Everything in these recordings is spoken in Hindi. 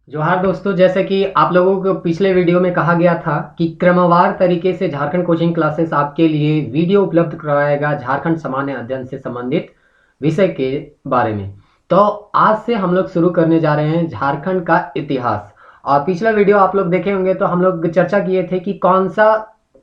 जोहार दोस्तों, जैसे कि आप लोगों को पिछले वीडियो में कहा गया था कि क्रमवार तरीके से झारखंड कोचिंग क्लासेस आपके लिए वीडियो उपलब्ध करवाएगा झारखंड सामान्य अध्ययन से संबंधित विषय के बारे में। तो आज से हम लोग शुरू करने जा रहे हैं झारखंड का इतिहास। और पिछला वीडियो आप लोग देखे होंगे तो हम लोग चर्चा किए थे कि कौन सा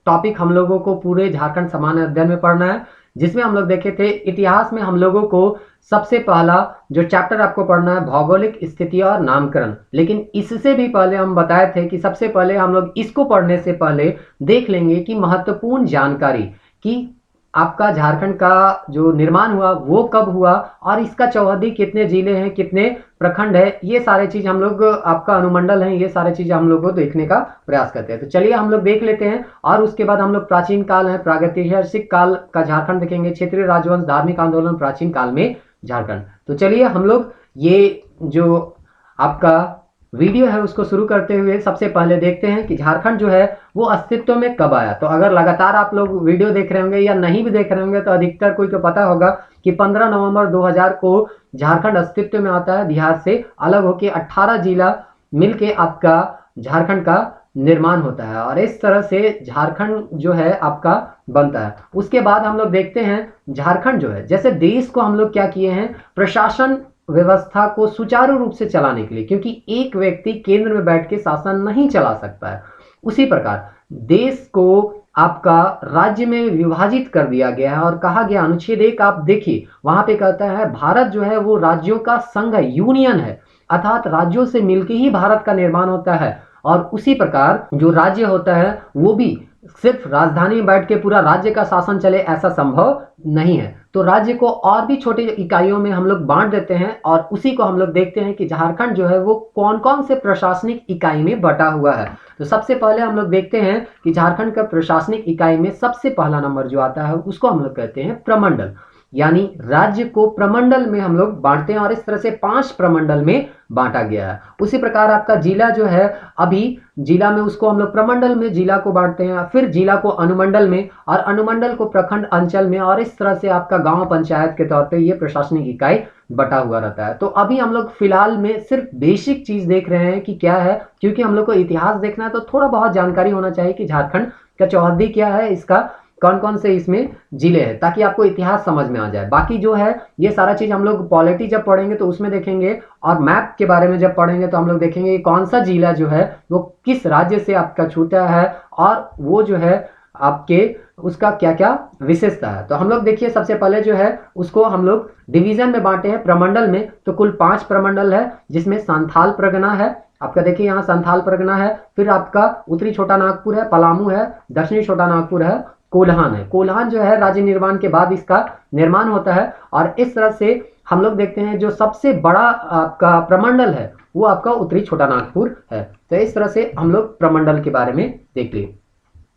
टॉपिक हम लोगों को पूरे झारखंड सामान्य अध्ययन में पढ़ना है, जिसमें हम लोग देखे थे इतिहास में हम लोगों को सबसे पहला जो चैप्टर आपको पढ़ना है भौगोलिक स्थिति और नामकरण। लेकिन इससे भी पहले हम बताए थे कि सबसे पहले हम लोग इसको पढ़ने से पहले देख लेंगे कि महत्वपूर्ण जानकारी कि आपका झारखंड का जो निर्माण हुआ वो कब हुआ और इसका चौहद्दी कितने जिले हैं, कितने प्रखंड है, ये सारे चीज हम लोग आपका अनुमंडल है, ये सारे चीज हम लोग को देखने का प्रयास करते हैं। तो चलिए हम लोग देख लेते हैं और उसके बाद हम लोग प्राचीन काल है, प्रागैतिहासिक काल का झारखंड देखेंगे, क्षेत्रीय राजवंश, धार्मिक आंदोलन, प्राचीन काल में झारखंड। तो चलिए हम लोग ये जो आपका वीडियो है उसको शुरू करते हुए सबसे पहले देखते हैं कि झारखंड जो है वो अस्तित्व में कब आया। तो अगर लगातार आप लोग वीडियो देख रहे होंगे या नहीं भी देख रहे होंगे तो अधिकतर कोई को पता होगा कि 15 नवंबर 2000 को झारखंड अस्तित्व में आता है। बिहार से अलग होकर 18 जिला मिलके आपका झारखंड का निर्माण होता है और इस तरह से झारखंड जो है आपका बनता है। उसके बाद हम लोग देखते हैं झारखंड जो है, जैसे देश को हम लोग क्या किए हैं, प्रशासन व्यवस्था को सुचारू रूप से चलाने के लिए, क्योंकि एक व्यक्ति केंद्र में बैठ के शासन नहीं चला सकता है, उसी प्रकार देश को आपका राज्य में विभाजित कर दिया गया है और कहा गया अनुच्छेद 1 आप देखिए वहां पे कहता है भारत जो है वो राज्यों का संघ है, यूनियन है, अर्थात राज्यों से मिलकर ही भारत का निर्माण होता है। और उसी प्रकार जो राज्य होता है वो भी सिर्फ राजधानी में बैठ के पूरा राज्य का शासन चले ऐसा संभव नहीं है। तो राज्य को और भी छोटे इकाइयों में हम लोग बांट देते हैं और उसी को हम लोग देखते हैं कि झारखंड जो है वो कौन कौन से प्रशासनिक इकाई में बटा हुआ है। तो सबसे पहले हम लोग देखते हैं कि झारखंड का प्रशासनिक इकाई में सबसे पहला नंबर जो आता है उसको हम लोग कहते हैं प्रमंडल, यानी राज्य को प्रमंडल में हम लोग बांटते हैं और इस तरह से 5 प्रमंडल में बांटा गया है। उसी प्रकार आपका जिला जो है, अभी जिला में उसको हम लोग प्रमंडल में जिला को बांटते हैं, फिर जिला को अनुमंडल में और अनुमंडल को प्रखंड अंचल में और इस तरह से आपका गांव पंचायत के तौर पे ये प्रशासनिक इकाई बटा हुआ रहता है। तो अभी हम लोग फिलहाल में सिर्फ बेसिक चीज देख रहे हैं कि क्या है, क्योंकि हम लोग को इतिहास देखना है तो थोड़ा बहुत जानकारी होना चाहिए कि झारखंड का चौहद्दी क्या है, इसका कौन कौन से इसमें जिले हैं, ताकि आपको इतिहास समझ में आ जाए। बाकी जो है ये सारा चीज हम लोग पॉलिटी जब पढ़ेंगे तो उसमें देखेंगे और मैप के बारे में जब पढ़ेंगे तो हम लोग देखेंगे कौन सा जिला जो है वो किस राज्य से आपका छूटा है और वो जो है आपके उसका क्या क्या विशेषता है। तो हम लोग देखिए सबसे पहले जो है उसको हम लोग डिवीजन में बांटे हैं प्रमंडल में। तो कुल 5 प्रमंडल है जिसमें संथाल परगना है, आपका देखिए यहाँ संथाल परगना है, फिर आपका उत्तरी छोटा नागपुर है, पलामू है, दक्षिणी छोटा नागपुर है, कोल्हान है। कोल्हान जो है राज्य निर्माण के बाद इसका निर्माण होता है और इस तरह से हम लोग देखते हैं जो सबसे बड़ा आपका प्रमंडल है वो आपका उत्तरी छोटा नागपुर है। तो इस तरह से हम लोग प्रमंडल के बारे में देख लिए।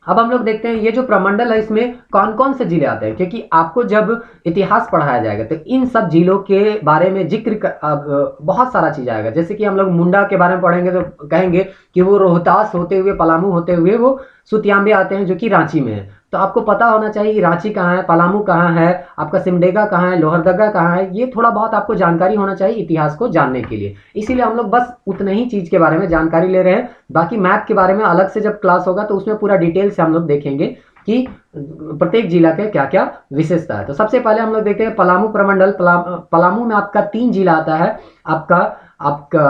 अब हम लोग देखते हैं ये जो प्रमंडल है इसमें कौन कौन से जिले आते हैं, क्योंकि आपको जब इतिहास पढ़ाया जाएगा तो इन सब जिलों के बारे में बहुत सारा चीज आएगा। जैसे कि हम लोग मुंडा के बारे में पढ़ेंगे तो कहेंगे कि वो रोहतास होते हुए पलामू होते हुए वो सुतियांबे आते हैं जो कि रांची में है। तो आपको पता होना चाहिए कि रांची कहाँ है, पलामू कहाँ है, आपका सिमडेगा कहाँ है, लोहरदगा कहाँ है, ये थोड़ा बहुत आपको जानकारी होना चाहिए इतिहास को जानने के लिए। इसीलिए हम लोग बस उतने ही चीज के बारे में जानकारी ले रहे हैं। बाकी मैप के बारे में अलग से जब क्लास होगा तो उसमें पूरा डिटेल से हम लोग देखेंगे कि प्रत्येक जिला के क्या क्या विशेषता है। तो सबसे पहले हम लोग देखते हैं पलामू प्रमंडल। पलामू में आपका 3 जिला आता है, आपका आपका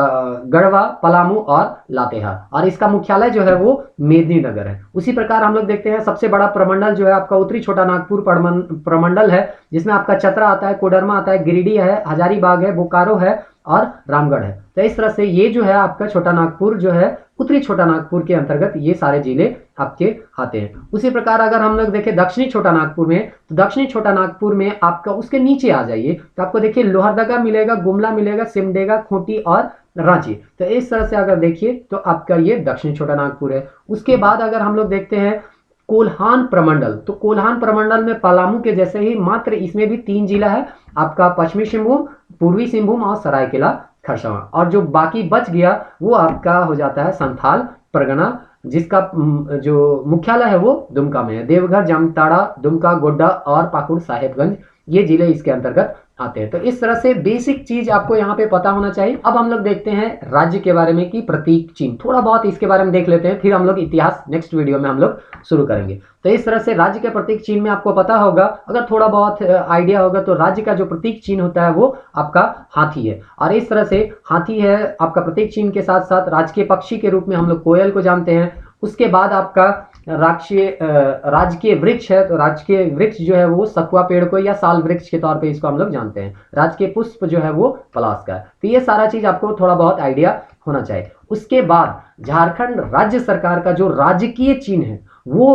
गढ़वा, पलामू और लातेहार, और इसका मुख्यालय जो है वो मेदिनीनगर है। उसी प्रकार हम लोग देखते हैं सबसे बड़ा प्रमंडल जो है आपका उत्तरी छोटा नागपुर प्रमंडल है, जिसमें आपका चतरा आता है, कोडरमा आता है, गिरिडीह है, हजारीबाग है, बोकारो है और रामगढ़ है। तो इस तरह से ये जो है आपका छोटा नागपुर जो है उत्तरी छोटा नागपुर के अंतर्गत ये सारे जिले आपके आते हैं। उसी प्रकार अगर हम लोग देखें दक्षिणी छोटा नागपुर में, तो दक्षिणी छोटा नागपुर में आपका उसके नीचे आ जाइए तो आपको देखिए लोहरदगा मिलेगा, गुमला मिलेगा, सिमडेगा, खूंटी और रांची। तो इस तरह से अगर देखिए तो आपका ये दक्षिणी छोटा नागपुर है। उसके बाद अगर हम लोग देखते हैं कोल्हान प्रमंडल, तो कोल्हान प्रमंडल में पलामू के जैसे ही मात्र इसमें भी 3 जिला है, आपका पश्चिमी सिंहभूम, पूर्वी सिंहभूम और सरायकेला खरसावां, और जो बाकी बच गया वो आपका हो जाता है संथाल परगना, जिसका जो मुख्यालय है वो दुमका में है। देवघर, जामताड़ा, दुमका, गोड्डा और पाकुड़ साहेबगंज ये जिले इसके अंतर्गत आते हैं। तो इस तरह से बेसिक चीज आपको यहाँ पे पता होना चाहिए। अब हम लोग देखते हैं राज्य के बारे में कि प्रतीक चिन्ह, थोड़ा बहुत इसके बारे में देख लेते हैं, फिर हम लोग इतिहास नेक्स्ट वीडियो में हम लोग शुरू करेंगे। तो इस तरह से राज्य के प्रतीक चिन्ह में आपको पता होगा, अगर थोड़ा बहुत आइडिया होगा, तो राज्य का जो प्रतीक चिन्ह होता है वो आपका हाथी है। और इस तरह से हाथी है आपका प्रतीक चिन्ह के साथ साथ राजकीय पक्षी के रूप में हम लोग कोयल को जानते हैं। उसके बाद आपका राजकीय वृक्ष है, तो राजकीय वृक्ष जो है वो सखुआ पेड़ को या साल वृक्ष के तौर पे इसको हम लोग जानते हैं। राजकीय पुष्प जो है वो पलाश का है। तो ये सारा चीज आपको थोड़ा बहुत आइडिया होना चाहिए। उसके बाद झारखंड राज्य सरकार का जो राजकीय चिन्ह है वो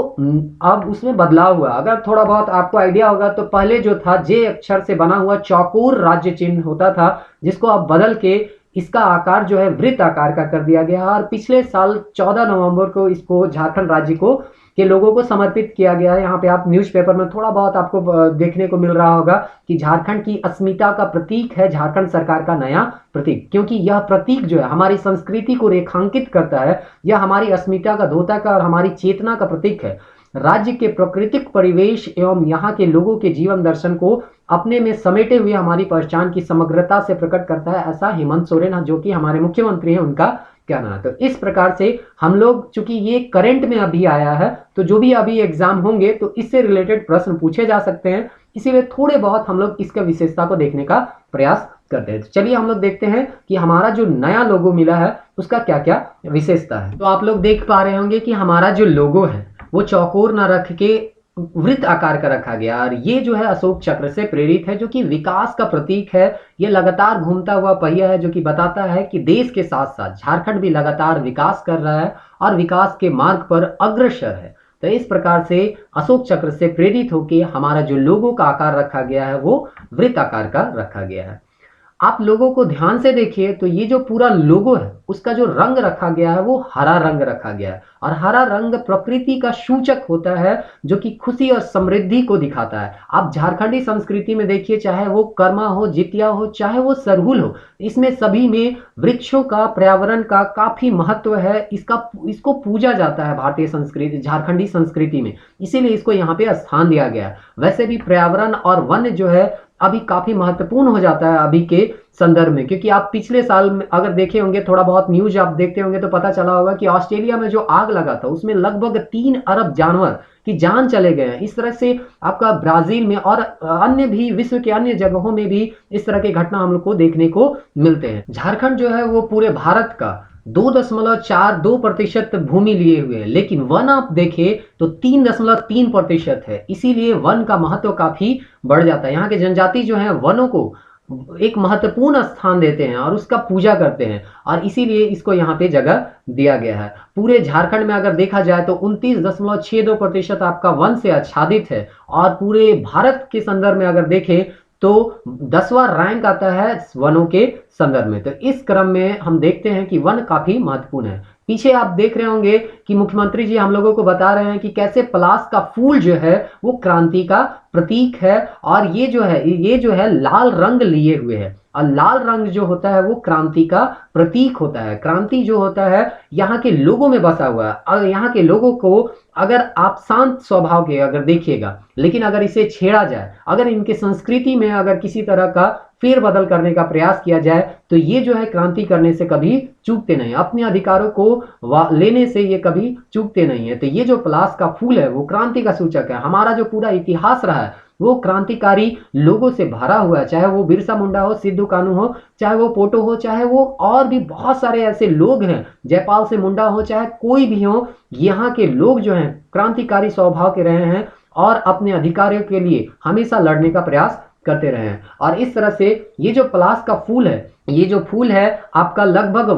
अब उसमें बदलाव हुआ। अगर थोड़ा बहुत आपको आइडिया होगा तो पहले जो था जे अक्षर से बना हुआ चौकोर राज्य चिन्ह होता था, जिसको अब बदल के इसका आकार जो है वृत्त आकार का कर दिया गया। और पिछले साल 14 नवंबर को इसको झारखंड राज्य को के लोगों को समर्पित किया गया है। यहाँ पे आप न्यूज़पेपर में थोड़ा बहुत आपको देखने को मिल रहा होगा कि झारखंड की अस्मिता का प्रतीक है झारखंड सरकार का नया प्रतीक, क्योंकि यह प्रतीक जो है हमारी संस्कृति को रेखांकित करता है, यह हमारी अस्मिता का, धोता का और हमारी चेतना का प्रतीक है। राज्य के प्राकृतिक परिवेश एवं यहाँ के लोगों के जीवन दर्शन को अपने में समेटे हुए हमारी पहचान की समग्रता से प्रकट करता है, ऐसा हेमंत सोरेन जो कि हमारे मुख्यमंत्री हैं उनका कहना है। तो इस प्रकार से हम लोग, चूंकि ये करंट में अभी आया है, तो जो भी अभी एग्जाम होंगे तो इससे रिलेटेड प्रश्न पूछे जा सकते हैं, इसीलिए थोड़े बहुत हम लोग इसका विशेषता को देखने का प्रयास करते हैं। तो चलिए हम लोग देखते हैं कि हमारा जो नया लोगो मिला है उसका क्या क्या विशेषता है। तो आप लोग देख पा रहे होंगे कि हमारा जो लोगो है वो चौकोर न रख के वृत्त आकार का रखा गया, और ये जो है अशोक चक्र से प्रेरित है, जो कि विकास का प्रतीक है। ये लगातार घूमता हुआ पहिया है, जो कि बताता है कि देश के साथ साथ झारखंड भी लगातार विकास कर रहा है और विकास के मार्ग पर अग्रसर है। तो इस प्रकार से अशोक चक्र से प्रेरित होकर हमारा जो लोगो का आकार रखा गया है वो वृत्त आकार का रखा गया है। आप लोगों को ध्यान से देखिए तो ये जो पूरा लोगो है उसका जो रंग रखा गया है वो हरा रंग रखा गया है, और हरा रंग प्रकृति का सूचक होता है जो कि खुशी और समृद्धि को दिखाता है। आप झारखंडी संस्कृति में देखिए, चाहे वो कर्मा हो, जितिया हो, चाहे वो सरहुल हो, इसमें सभी में वृक्षों का, पर्यावरण का काफी महत्व है। इसको पूजा जाता है भारतीय संस्कृति, झारखंडी संस्कृति में, इसीलिए इसको यहाँ पे स्थान दिया गया है। वैसे भी पर्यावरण और वन जो है अभी काफी महत्वपूर्ण हो जाता है अभी के संदर्भ में, क्योंकि आप पिछले साल में अगर देखे होंगे, थोड़ा बहुत न्यूज आप देखते होंगे तो पता चला होगा कि ऑस्ट्रेलिया में जो आग लगा था उसमें लगभग 3 अरब जानवर की जान चले गए हैं। इस तरह से आपका ब्राजील में और अन्य भी विश्व के अन्य जगहों में भी इस तरह की घटना हम लोग को देखने को मिलते हैं। झारखंड जो है वो पूरे भारत का 2.42% भूमि लिए हुए है, लेकिन वन आप देखें तो 3.3% है। इसीलिए वन का महत्व काफी बढ़ जाता है। यहाँ के जनजाति जो है वनों को एक महत्वपूर्ण स्थान देते हैं और उसका पूजा करते हैं, और इसीलिए इसको यहाँ पे जगह दिया गया है। पूरे झारखंड में अगर देखा जाए तो 29.62% आपका वन से आच्छादित है, और पूरे भारत के संदर्भ में अगर देखें तो 10वां रैंक आता है वनों के संदर्भ में। तो इस क्रम में हम देखते हैं कि वन काफी महत्वपूर्ण है। पीछे आप देख रहे होंगे कि मुख्यमंत्री जी हम लोगों को बता रहे हैं कि कैसे पलाश का फूल जो है वो क्रांति का प्रतीक है, और ये जो है लाल रंग लिए हुए है, और लाल रंग जो होता है वो क्रांति का प्रतीक होता है। क्रांति जो होता है यहाँ के लोगों में बसा हुआ है, और यहाँ के लोगों को अगर आप शांत स्वभाव के अगर देखिएगा, लेकिन अगर इसे छेड़ा जाए, अगर इनके संस्कृति में अगर किसी तरह का फेरबदल करने का प्रयास किया जाए, तो ये जो है क्रांति करने से कभी चूकते नहीं, अपने अधिकारों को लेने से ये कभी चूकते नहीं है। तो ये जो पलाश का फूल है वो क्रांति का सूचक है। हमारा जो पूरा इतिहास रहा है वो क्रांतिकारी लोगों से भरा हुआ है, चाहे वो बिरसा मुंडा हो, सिद्धू कानू हो, चाहे वो पोटो हो, चाहे वो और भी बहुत सारे ऐसे लोग हैं, जयपाल से मुंडा हो, चाहे कोई भी हो, यहाँ के लोग जो हैं क्रांतिकारी स्वभाव के रहे हैं और अपने अधिकारों के लिए हमेशा लड़ने का प्रयास करते रहे हैं। और इस तरह से ये जो पलाश का फूल है, ये जो फूल है आपका लगभग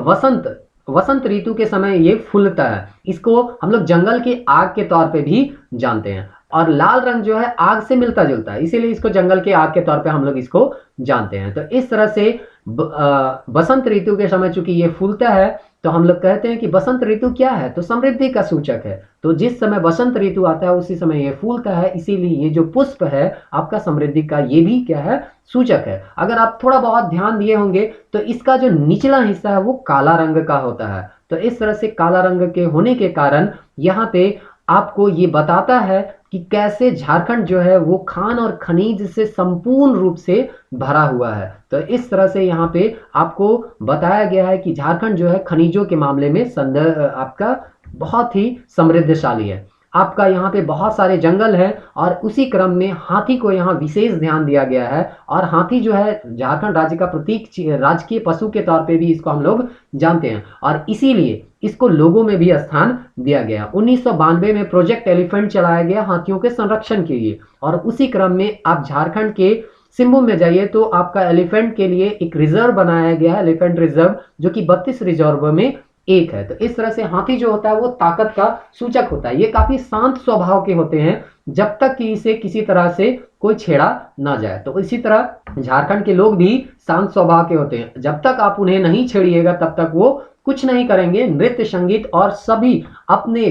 वसंत ऋतु के समय ये फूलता है। इसको हम लोग जंगल की आग के तौर पे भी जानते हैं, और लाल रंग जो है आग से मिलता जुलता है, इसीलिए इसको जंगल के आग के तौर पे हम लोग इसको जानते हैं। तो इस तरह से बसंत ऋतु के समय चूंकि ये फूलता है, तो हम लोग कहते हैं कि बसंत ऋतु क्या है, तो समृद्धि का सूचक है। तो जिस समय बसंत ऋतु आता है उसी समय ये फूलता है, इसीलिए ये जो पुष्प है आपका समृद्धि का ये भी क्या है, सूचक है। अगर आप थोड़ा बहुत ध्यान दिए होंगे तो इसका जो निचला हिस्सा है वो काला रंग का होता है। तो इस तरह से काला रंग के होने के कारण यहाँ पे आपको ये बताता है कि कैसे झारखंड जो है वो खान और खनिज से संपूर्ण रूप से भरा हुआ है। तो इस तरह से यहाँ पे आपको बताया गया है कि झारखंड जो है खनिजों के मामले में आपका बहुत ही समृद्धशाली है। आपका यहाँ पे बहुत सारे जंगल है और उसी क्रम में हाथी को यहाँ विशेष ध्यान दिया गया है। और हाथी जो है झारखंड राज्य का प्रतीक राजकीय पशु के तौर पे भी इसको हम लोग जानते हैं और इसीलिए इसको लोगों में भी स्थान दिया गया। 1992 में प्रोजेक्ट एलिफेंट चलाया गया हाथियों के संरक्षण के लिए और उसी क्रम में आप झारखंड के सिंहभूम में जाइए तो आपका एलिफेंट के लिए एक रिजर्व बनाया गया है, एलिफेंट रिजर्व, जो कि 32 रिजर्व में एक है। तो इस तरह से हाथी जो होता है वो ताकत का सूचक होता है। ये काफी शांत स्वभाव के होते हैं जब तक कि इसे किसी तरह से कोई छेड़ा ना जाए। तो इसी तरह झारखंड के लोग भी शांत स्वभाव के होते हैं, जब तक आप उन्हें नहीं छेड़िएगा तब तक वो कुछ नहीं करेंगे। नृत्य, संगीत और सभी अपने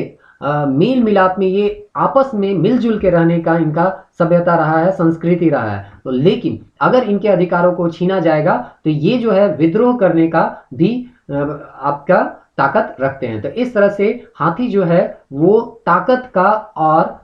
मेल मिलाप में ये आपस में मिलजुल के रहने का इनका सभ्यता रहा है, संस्कृति रहा है। तो लेकिन अगर इनके अधिकारों को छीना जाएगा तो ये जो है विद्रोह करने का भी आपका ताकत रखते हैं। तो इस तरह से हाथी जो है वो ताकत का और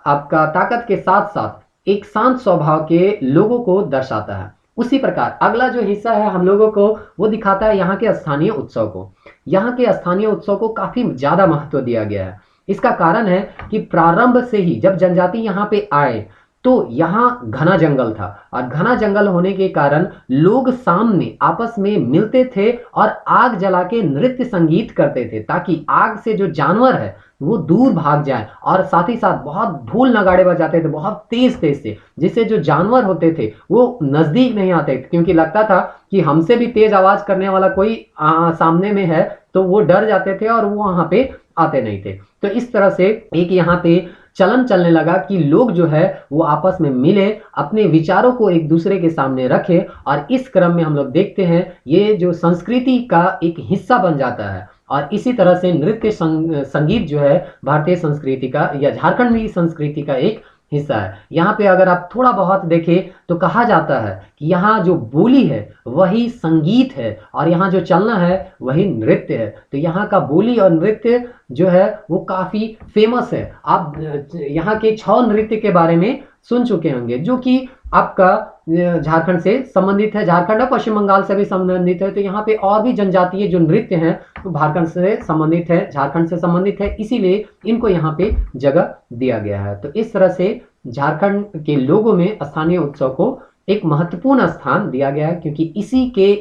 आपका ताकत के साथ साथ एक शांत स्वभाव के लोगों को दर्शाता है। उसी प्रकार अगला जो हिस्सा है हम लोगों को वो दिखाता है यहाँ के स्थानीय उत्सव को। यहाँ के स्थानीय उत्सव को काफी ज्यादा महत्व दिया गया है। इसका कारण है कि प्रारंभ से ही जब जनजाति यहाँ पे आए तो यहाँ घना जंगल था और घना जंगल होने के कारण लोग शाम में आपस में मिलते थे और आग जला के नृत्य संगीत करते थे ताकि आग से जो जानवर है वो दूर भाग जाए। और साथ ही साथ बहुत ढोल नगाड़े बजाते थे बहुत तेज तेज से, जिससे जो जानवर होते थे वो नजदीक नहीं आते थे, क्योंकि लगता था कि हमसे भी तेज आवाज करने वाला कोई सामने में है, तो वो डर जाते थे और वो वहां पे आते नहीं थे। तो इस तरह से एक यहाँ पे चलन चलने लगा कि लोग जो है वो आपस में मिले, अपने विचारों को एक दूसरे के सामने रखे और इस क्रम में हम लोग देखते हैं ये जो संस्कृति का एक हिस्सा बन जाता है। और इसी तरह से नृत्य संगीत जो है भारतीय संस्कृति का या झारखंडी संस्कृति का एक हिस्सा है। यहाँ पे अगर आप थोड़ा बहुत देखें तो कहा जाता है कि यहाँ जो बोली है वही संगीत है और यहाँ जो चलना है वही नृत्य है। तो यहाँ का बोली और नृत्य जो है वो काफी फेमस है। आप यहाँ के छौ नृत्य के बारे में सुन चुके होंगे जो कि आपका झारखंड से संबंधित है, झारखंड और पश्चिम बंगाल से भी संबंधित है। तो यहाँ पे और भी जनजातीय जो नृत्य हैं तो झारखंड से संबंधित है, झारखंड से संबंधित है, इसीलिए इनको यहाँ पे जगह दिया गया है। तो इस तरह से झारखंड के लोगों में स्थानीय उत्सव को एक महत्वपूर्ण स्थान दिया गया है, क्योंकि इसी के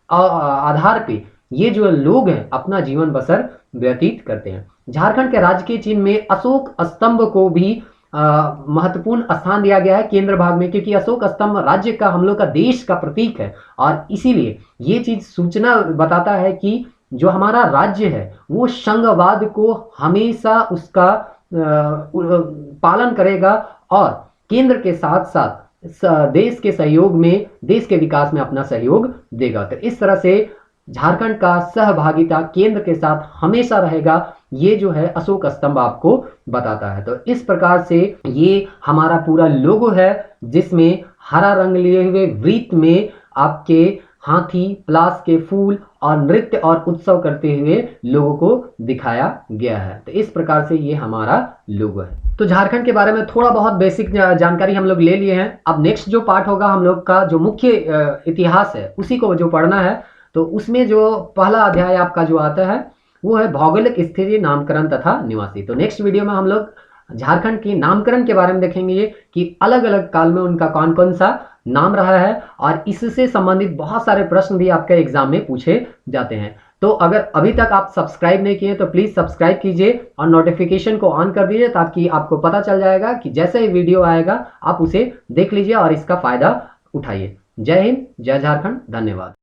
आधार पे ये जो लोग हैं अपना जीवन बसर व्यतीत करते हैं। झारखंड के राजकीय चिन्ह में अशोक स्तंभ को भी महत्वपूर्ण स्थान दिया गया है केंद्र भाग में, क्योंकि अशोक स्तंभ राज्य का, हम लोग का, देश का प्रतीक है। और इसीलिए ये चीज सूचना बताता है कि जो हमारा राज्य है वो संघवाद को हमेशा उसका पालन करेगा और केंद्र के साथ साथ देश के सहयोग में, देश के विकास में अपना सहयोग देगा। तो इस तरह से झारखंड का सहभागिता केंद्र के साथ हमेशा रहेगा, ये जो है अशोक स्तंभ आपको बताता है। तो इस प्रकार से ये हमारा पूरा लोगो है जिसमें हरा रंग लिए हुए वृत्त में आपके हाथी, पलाश के फूल और नृत्य और उत्सव करते हुए लोगों को दिखाया गया है। तो इस प्रकार से ये हमारा लोगो है। तो झारखंड के बारे में थोड़ा बहुत बेसिक जानकारी हम लोग ले लिए हैं। अब नेक्स्ट जो पार्ट होगा हम लोग का जो मुख्य इतिहास है उसी को जो पढ़ना है, तो उसमें जो पहला अध्याय आपका जो आता है वो है भौगोलिक स्थिति, नामकरण तथा निवासी। तो नेक्स्ट वीडियो में हम लोग झारखंड के नामकरण के बारे में देखेंगे कि अलग अलग काल में उनका कौन कौन सा नाम रहा है, और इससे संबंधित बहुत सारे प्रश्न भी आपके एग्जाम में पूछे जाते हैं। तो अगर अभी तक आप सब्सक्राइब नहीं किए तो प्लीज सब्सक्राइब कीजिए और नोटिफिकेशन को ऑन कर दीजिए, ताकि आपको पता चल जाएगा कि जैसे ही वीडियो आएगा आप उसे देख लीजिए और इसका फायदा उठाइए। जय हिंद, जय झारखंड, धन्यवाद।